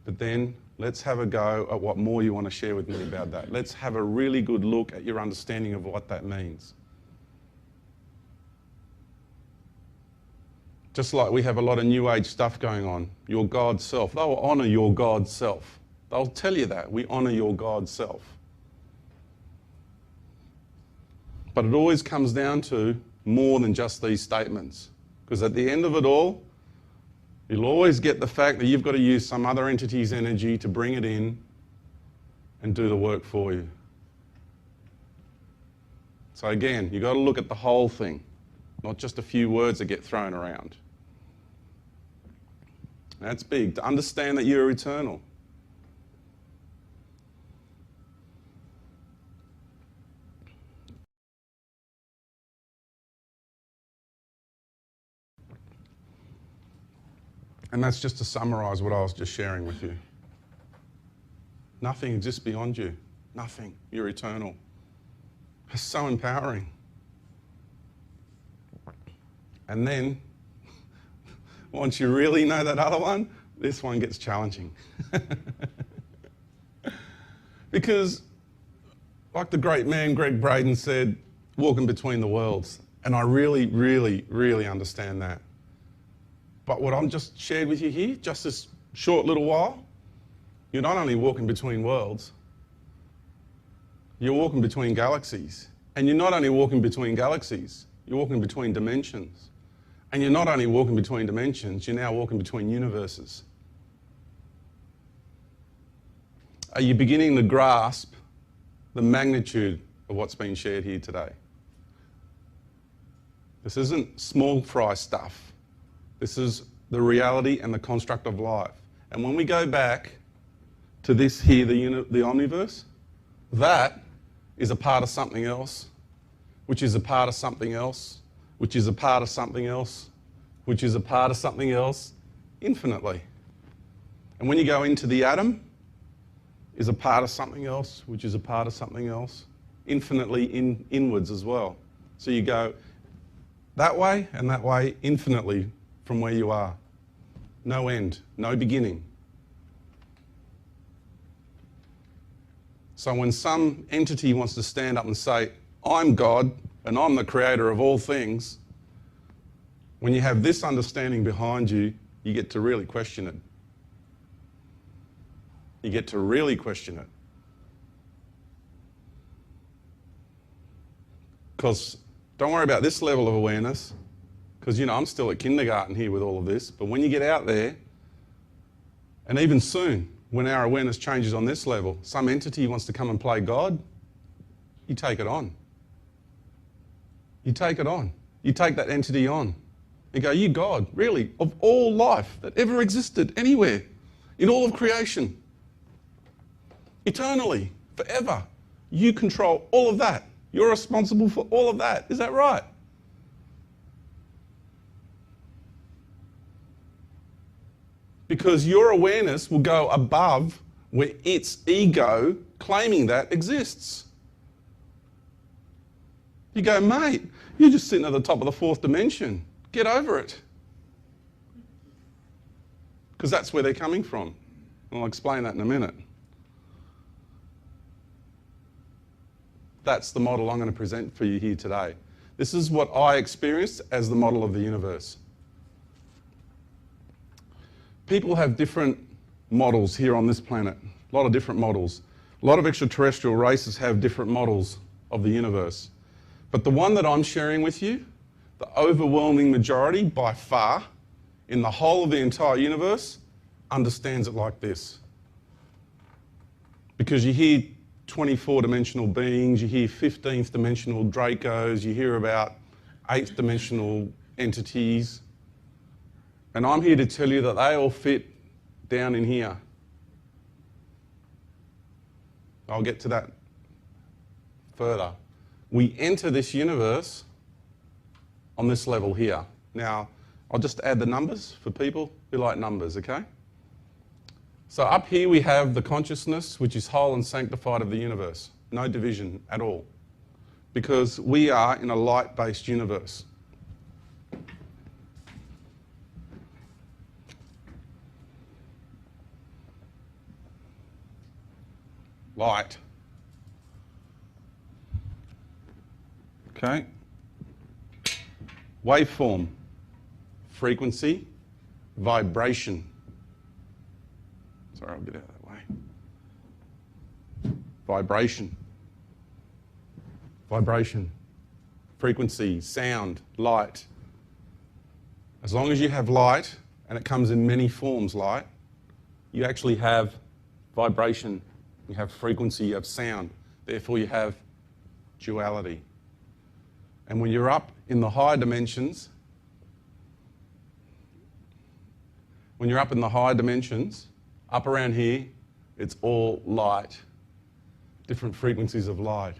but then let's have a go at what more you want to share with me about that. Let's have a really good look at your understanding of what that means. Just like we have a lot of New Age stuff going on, your God self. They will honour your God self. They'll tell you that. We honour your God self. But it always comes down to more than just these statements. Because at the end of it all, you'll always get the fact that you've got to use some other entity's energy to bring it in and do the work for you. So again, you've got to look at the whole thing, not just a few words that get thrown around. That's big, to understand that you're eternal. And that's just to summarise what I was just sharing with you. Nothing exists beyond you. Nothing. You're eternal. It's so empowering. And then, once you really know that other one, this one gets challenging. Because, like the great man Greg Braden said, walking between the worlds. And I really, really, really understand that. But what I'm just shared with you here, just this short little while, you're not only walking between worlds, you're walking between galaxies. And you're not only walking between galaxies, you're walking between dimensions. And you're not only walking between dimensions, you're now walking between universes. Are you beginning to grasp the magnitude of what's been shared here today? This isn't small fry stuff. This is the reality and the construct of life. And when we go back to this here, the omniverse, that is a part of something else, which is a part of something else, which is a part of something else, which is a part of something else, infinitely. And when you go into the atom, is a part of something else, which is a part of something else, infinitely inwards as well. So you go that way and that way infinitely from where you are. No end, no beginning. So when some entity wants to stand up and say, I'm God and I'm the creator of all things, when you have this understanding behind you, you get to really question it. You get to really question it. Because don't worry about this level of awareness, because, you know, I'm still at kindergarten here with all of this, but when you get out there, and even soon, when our awareness changes on this level, some entity wants to come and play God, you take it on. You take it on. You take that entity on. You go, you God, really, of all life that ever existed anywhere, in all of creation, eternally, forever, you control all of that. You're responsible for all of that. Is that right? Because your awareness will go above where its ego claiming that exists. You go, mate, you're just sitting at the top of the fourth dimension. Get over it. Because that's where they're coming from. I'll explain that in a minute. That's the model I'm going to present for you here today. This is what I experienced as the model of the universe. People have different models here on this planet, a lot of different models. A lot of extraterrestrial races have different models of the universe. But the one that I'm sharing with you, the overwhelming majority by far, in the whole of the entire universe, understands it like this. Because you hear 24-dimensional beings, you hear 15th dimensional Dracos, you hear about 8th dimensional entities, and I'm here to tell you that they all fit down in here. I'll get to that further. We enter this universe on this level here. Now, I'll just add the numbers for people who like numbers, okay? So up here we have the consciousness, which is whole and sanctified of the universe. No division at all. Because we are in a light-based universe. Light. Okay. Waveform. Frequency. Vibration. Sorry, I'll get out of that way. Vibration. Vibration. Frequency, sound, light. As long as you have light, and it comes in many forms, light, you actually have vibration, you have frequency, you have sound. Therefore, you have duality. And when you're up in the higher dimensions, up around here, it's all light, different frequencies of light,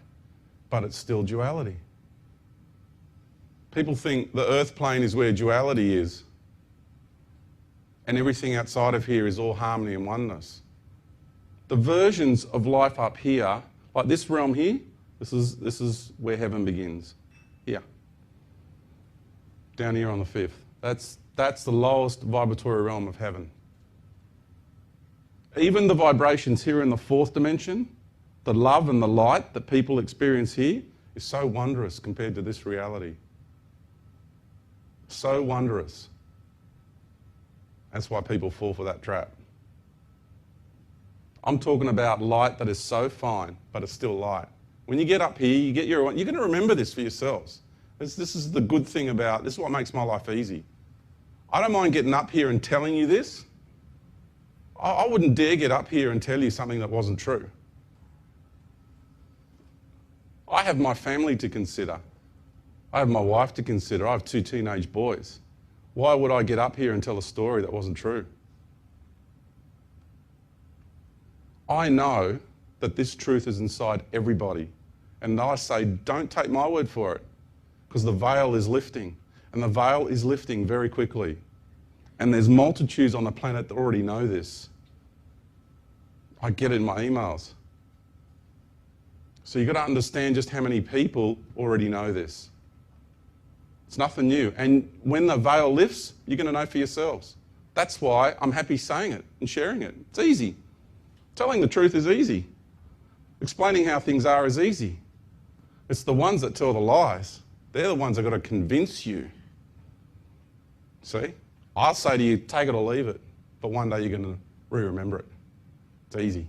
but it's still duality. People think the earth plane is where duality is, and everything outside of here is all harmony and oneness. The versions of life up here, like this realm here, this is where heaven begins. Here. Down here on the 5th. That's the lowest vibratory realm of heaven. Even the vibrations here in the 4th dimension, the love and the light that people experience here is so wondrous compared to this reality. So wondrous. That's why people fall for that trap. I'm talking about light that is so fine, but it's still light. When you get up here, you're going to remember this for yourselves. This is the good thing about, this is what makes my life easy. I don't mind getting up here and telling you this. I wouldn't dare get up here and tell you something that wasn't true. I have my family to consider. I have my wife to consider. I have 2 teenage boys. Why would I get up here and tell a story that wasn't true? I know that this truth is inside everybody. And I say, don't take my word for it, because the veil is lifting. And the veil is lifting very quickly. And there's multitudes on the planet that already know this. I get it in my emails. So you've got to understand just how many people already know this. It's nothing new. And when the veil lifts, you're going to know for yourselves. That's why I'm happy saying it and sharing it. It's easy. Telling the truth is easy. Explaining how things are is easy. It's the ones that tell the lies. They're the ones that have got to convince you. See? I'll say to you, take it or leave it. But one day you're going to re-remember it. It's easy.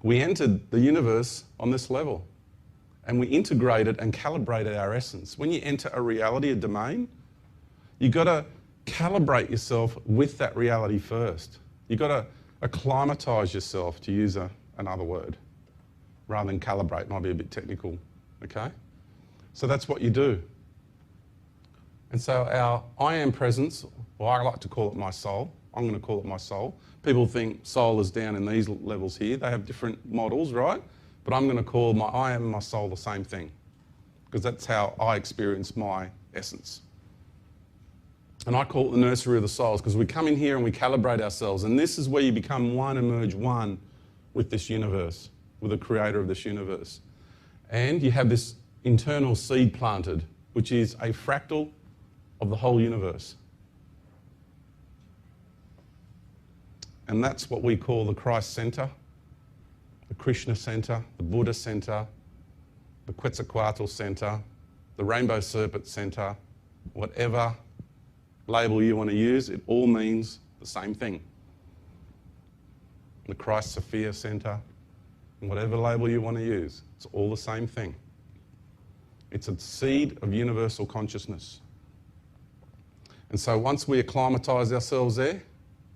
We entered the universe on this level. And we integrated and calibrated our essence. When you enter a reality, a domain, you've got to calibrate yourself with that reality first. You've got to acclimatise yourself, to use another word, rather than calibrate. It might be a bit technical, okay? So that's what you do. And so our I am presence, or I like to call it my soul. I'm going to call it my soul. People think soul is down in these levels here. They have different models, right? But I'm going to call my I am and my soul the same thing, because that's how I experience my essence. And I call it the nursery of the souls, because we come in here and we calibrate ourselves, and this is where you become one and merge one with this universe, with the creator of this universe. And you have this internal seed planted, which is a fractal of the whole universe. And that's what we call the Christ Center, the Krishna Center, the Buddha Center, the Quetzalcoatl Center, the Rainbow Serpent Center, whatever label you want to use, it all means the same thing. The Christ Sophia Center, whatever label you want to use, it's all the same thing. It's a seed of universal consciousness. And so once we acclimatized ourselves there,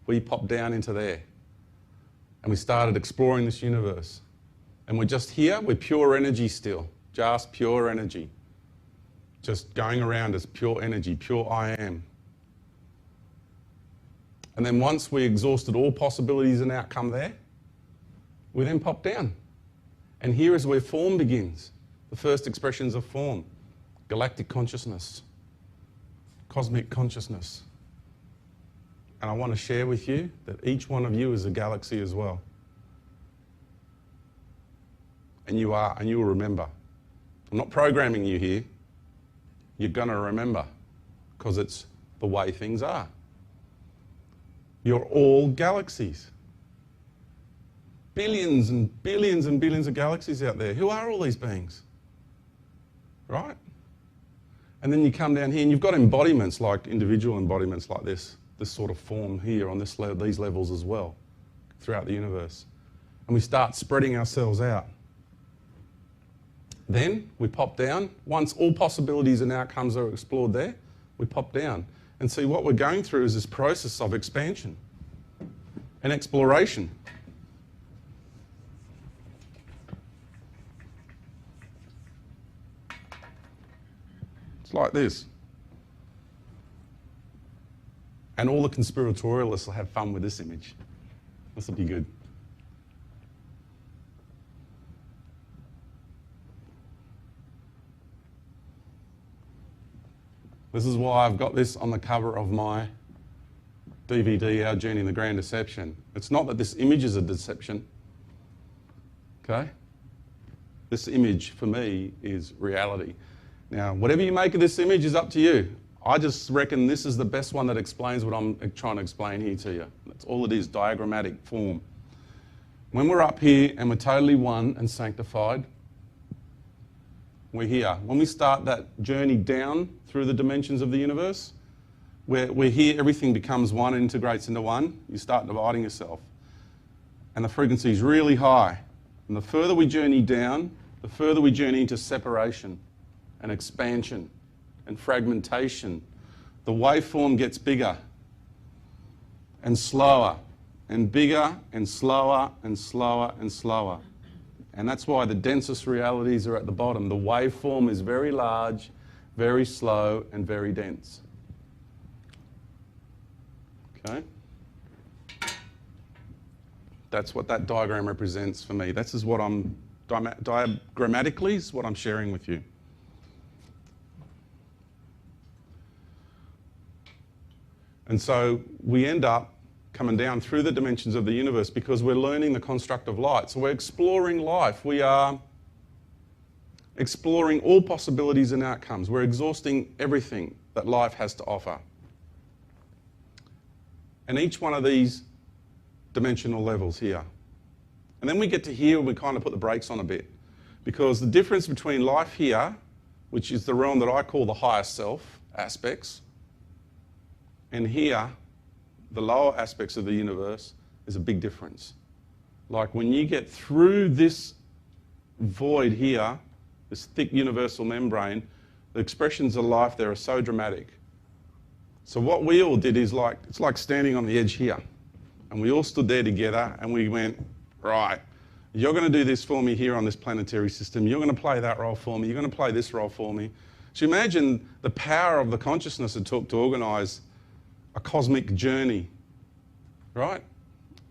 we popped down into there. And we started exploring this universe. And we're just here, we're pure energy still, just pure energy. Just going around as pure energy, pure I am. And then once we exhausted all possibilities and outcome there, we then pop down. And here is where form begins. The first expressions of form. Galactic consciousness. Cosmic consciousness. And I want to share with you that each one of you is a galaxy as well. And you are, and you will remember. I'm not programming you here. You're going to remember, because it's the way things are. You're all galaxies. Billions and billions and billions of galaxies out there. Who are all these beings? Right? And then you come down here and you've got embodiments, like individual embodiments like this sort of form here on these levels as well, throughout the universe. And we start spreading ourselves out. Then we pop down. Once all possibilities and outcomes are explored there, we pop down. And see, what we're going through is this process of expansion and exploration. It's like this. And all the conspiratorialists will have fun with this image. This will be good. This is why I've got this on the cover of my DVD, Our Journey in the Grand Deception. It's not that this image is a deception, okay? This image, for me, is reality. Now, whatever you make of this image is up to you. I just reckon this is the best one that explains what I'm trying to explain here to you. That's all it is, diagrammatic form. When we're up here and we're totally one and sanctified, we're here. When we start that journey down through the dimensions of the universe, we're here, everything becomes one, integrates into one. You start dividing yourself. And the frequency is really high. And the further we journey down, the further we journey into separation and expansion and fragmentation. The waveform gets bigger and slower and bigger and slower and slower and slower. And that's why the densest realities are at the bottom. The waveform is very large, very slow, and very dense. Okay? That's what that diagram represents for me. This is what I'm, diagrammatically, is what I'm sharing with you. And so we end up coming down through the dimensions of the universe because we're learning the construct of light. So we're exploring life. We are exploring all possibilities and outcomes. We're exhausting everything that life has to offer. And each one of these dimensional levels here. And then we get to here and we kind of put the brakes on a bit. Because the difference between life here, which is the realm that I call the higher self aspects, and here, the lower aspects of the universe, is a big difference. Like when you get through this void here, this thick universal membrane, the expressions of life there are so dramatic. So what we all did is it's like standing on the edge here. And we all stood there together and we went, right, you're going to do this for me here on this planetary system. You're going to play that role for me. You're going to play this role for me. So imagine the power of the consciousness it took to organise a cosmic journey, right?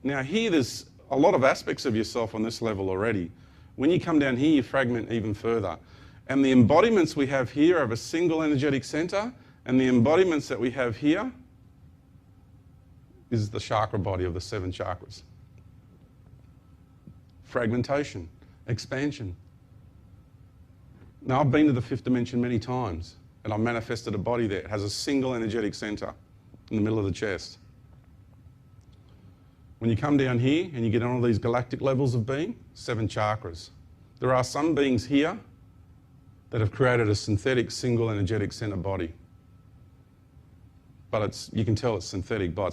Now here there's a lot of aspects of yourself on this level already. When you come down here, you fragment even further. And the embodiments we have here have a single energetic centre, and the embodiments that we have here is the chakra body of the 7 chakras. Fragmentation, expansion. Now I've been to the 5th dimension many times, and I've manifested a body there. It has a single energetic centre in the middle of the chest. When you come down here and you get on all these galactic levels of being, 7 chakras. There are some beings here that have created a synthetic single energetic centre body. But you can tell it's synthetic by its